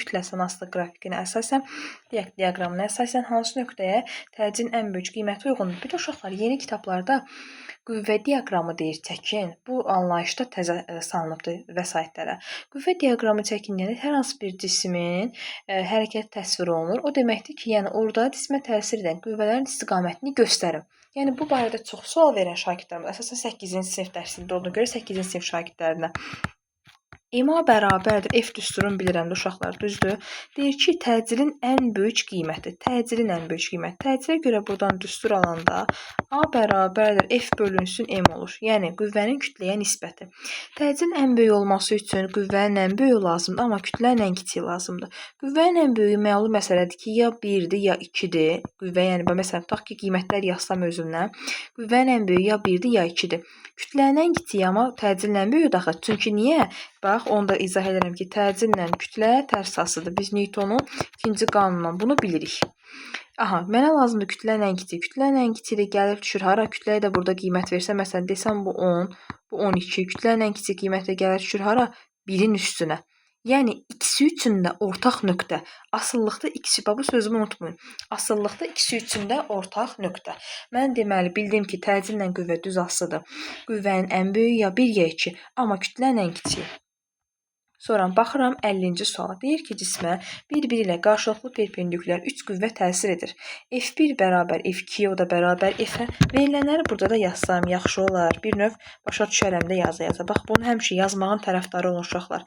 kütləsi asılı qrafikinə əsasən, diaqramına əsasən hansı nöqtəyə təcilin ən böyük qiyməti uyğundur? Bir də uşaqlar, yeni kitablarda qüvvə diaqramı deyir çəkin. Bu anlayışda təzə salınıbdır vəsaitlərə. Qüvvə diaqramı çəkinəndə hər hansı bir cismin hərəkət təsvir olunur. O deməkdir ki, yəni orada cismə təsir edən qüvvələrin istiqamətini göstərin. Yəni bu barədə çox sual verən şagirdlərimiz, əsasən 8-ci sinif dərsində olduğuna görə 8-ci sinif şagirdlərinə İma bərabərdir. F düsturunu bilirəm də uşaqlar, düzdür? Deyir ki, təcilin ən böyük qiyməti. Təcilin ən böyük qiyməti. Təcillə görə buradan düstur alanda A bərabərdir. F bölünsün M olur. Yəni, qüvvənin kütləyə nisbəti. Təcilin ən böyük olması üçün qüvvənin ən böyüyü lazımdır, amma kütlənin ən kiçiyi lazımdır. Qüvvənin ən böyüyü məlum məsələdir ki, ya 1-dir, ya 2-dir. Qüvvə, yəni, məsələn, tutaq ki, qiymətlər yazsam özümdən. Qüvvənin ən böyüyü ya 1-dir, ya 2-dir. Kütlənin ən kiçiyi, amma təcilin ən böyüyü daxil. Çünki niyə? Bax, onu da izah edirəm ki, təcillə kütlə tərs asıdır. Biz Newtonun ikinci qanunundan bunu bilirik. Aha, mənə lazımdır kütlənin ən kiçiyi. Kütlənin ən kiçiyi gəlib düşür hara? Kütləyə də burada qiymət versə, məsələn, desəm bu 10, bu 12. Kütlənin ən kiçik qiyməti gəlir düşür hara? 1-in üstünə. Yəni, ikisi üçün də ortaq nöqtə. Asıllıqda ikisi, bu sözümü unutmayın. Asıllıqda ikisi üçün də ortaq nöqtə. Mən deməli bildim ki, təcillə qüvvə düz asıdır. Qüvvənin ən böyüyü ya 1 ya 2, amma kütlənin ən kiçiyi. Sonra baxıram 50-ci suala. Deyir ki, cismə bir-biri ilə qarşılıqlı perpendikulyar 3 qüvvə təsir edir. F1 bərabər F2, o da bərabər F-ə. Verilənləri burada da yazsam yaxşı olar. Bir növ başa düşərəm də yaza. Bax, bunu həmişə yazmağın tərəfdarı olun uşaqlar.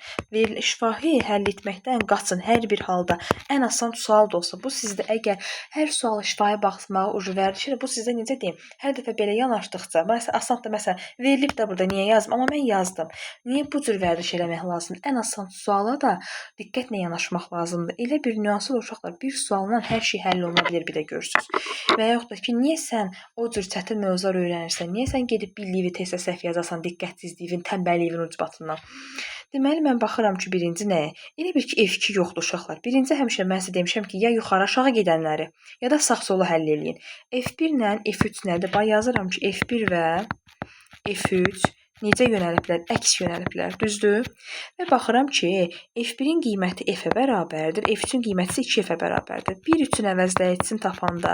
Şifahi həll etməkdən qaçın hər bir halda. Ən asan sual da olsa. Bu sizdə əgər hər sualı şifahi baxmağa ucu vərdişir, bu sizdə necə deyim? Hər dəfə belə yanaşdıqca, asan da məsələn, verilib də burada niyə yazdım? Amma mən yazdım. Niyə bu cür vərdiş eləmək lazımdır? Ən asan suala da diqqətlə yanaşmaq lazımdır. Elə bir nüansı da uşaqlar, bir sualla hər şey həll oluna bilir, bir də görürsünüz. Və yaxud da ki, niyə sən o cür çətin mövzular öyrənirsən? Niyə sən gedib bildiyi testə səhv yazasan, diqqətsizliyin, tənbəlliyin ucbatından? Deməli, mən baxıram ki, birinci nəyə? Elə bir ki, F2 yoxdur uşaqlar. Birinci həmişə mən sizə demişəm ki, ya yuxarı aşağı gedənləri, ya da sağ-solu həll eləyin. F1 ilə F3 nədir? Bax, yazıram ki, F1 və F3 necə yönəliblər? Əks yönəliblər, düzdür? Və baxıram ki, F1-in qiyməti F-ə bərabərdir, F3-ün qiyməti 2F-ə bərabərdir. 1-3-ün əvəzləyicisini tapanda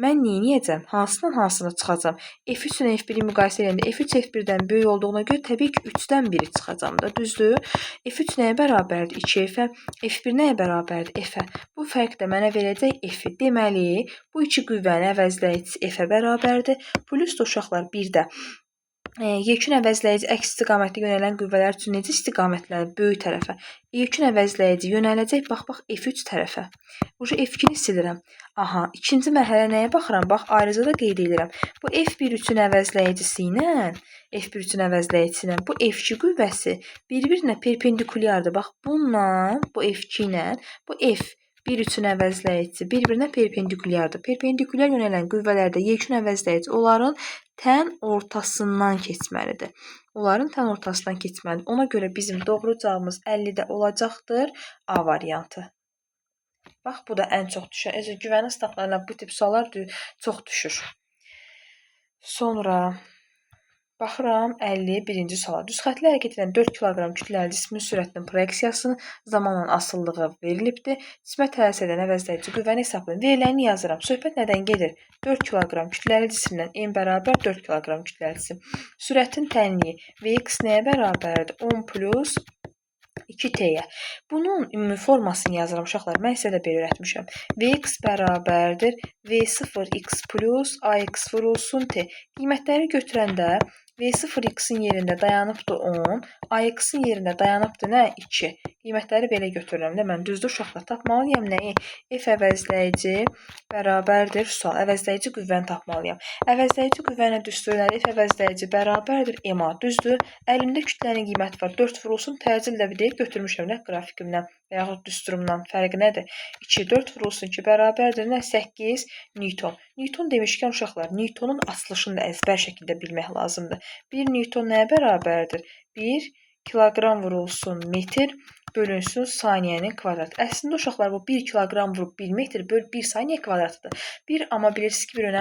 mən neyniyəcəm? Hansından hansını çıxacam? F3 ilə F1-i müqayisə edəndə F3 F1-dən böyük olduğuna görə təbii ki, 3-dən 1-i çıxacam da, düzdür? F3 nəyə bərabərdir? 2F-ə. F1 nəyə bərabərdir? F-ə. Bu fərq də mənə verəcək F-i. Deməli, bu iki qüvvənin əvəzləyicisi F-ə bərabərdir. Plus da uşaqlar bir də yekun əvəzləyici əks istiqamətdə yönələn qüvvələr üçün necə istiqamətlənir? Böyük tərəfə. Yekun əvəzləyici yönələcək, bax, F3 tərəfə. F2-ni silirəm. Aha, ikinci mərhələ nəyə baxıram? Bax, ayrıca da qeyd edirəm. Bu F1-3-ün əvəzləyicisi ilə bu F2 qüvvəsi bir-birinə perpendikulyardır. Bax, bununla, bu F2 ilə, bu F1-3-ün əvəzləyicisi bir-birinə perpendikulyardır. Perpendikulyar yönələn qüvvələrdə yekun əvəzləyici onların tən ortasından keçməlidir. Ona görə bizim doğru cavabımız 50-də olacaqdır A variantı. Bax, bu da ən çox düşən. Güvəni sınaqlarına bu tip suallar çox düşür. Sonra baxıram 51-ci suala. Düz xətli hərəkət edən 4 kq kütləli cismin sürətinin proyeksiyasının zamanla asılılığı verilibdir. Cismə təsir edən əvəzləyici qüvvəni hesablayın. Veriləni yazıram. Söhbət nədən gedir? 4 kq kütləli cisimdən M bərabər 4 kq kütləli cisim. Sürətin tənliyi Vx nəyə bərabərdir? 10 plus 2T-yə. Bunun ümumi formasını yazıram uşaqlar. Mən sizə də belə öyrətmişəm. Vx bərabərdir V0x plus Ax vurulsun T. Qiymətləri götürəndə V0x-in yerində dayanıbdır 10, Ax-in yerində dayanıbdır nə? 2. Qiymətləri belə götürürəm də mən. Düzdür uşaqlar? Tapmalıyam nəyi? F əvəzləyici bərabərdir sual. Əvəzləyici qüvvəni tapmalıyam. Əvəzləyici qüvvəni düsturları F əvəzləyici bərabərdir MA. Düzdür? Əlimdə kütlənin qiyməti var. 4 vurulsun təcillə bir deyib götürmüşəm nə? Qrafikimdən və yaxud düsturumdan. Fərqi nədir? 2, 4 vurulsun ki, bərabərdir nə? 8 Newton. Newton demişkən uşaqlar, Newtonun açılışını da əzbər şəkildə bilmək lazımdır. 1 Newton nəyə bərabərdir? 1 kiloqram vurulsun metr bölünsün saniyənin kvadratı. Əslində uşaqlar bu 1 kiloqram vurub 1 metr böl 1 saniyə kvadratıdır. Amma bilirsiniz ki, bir önəm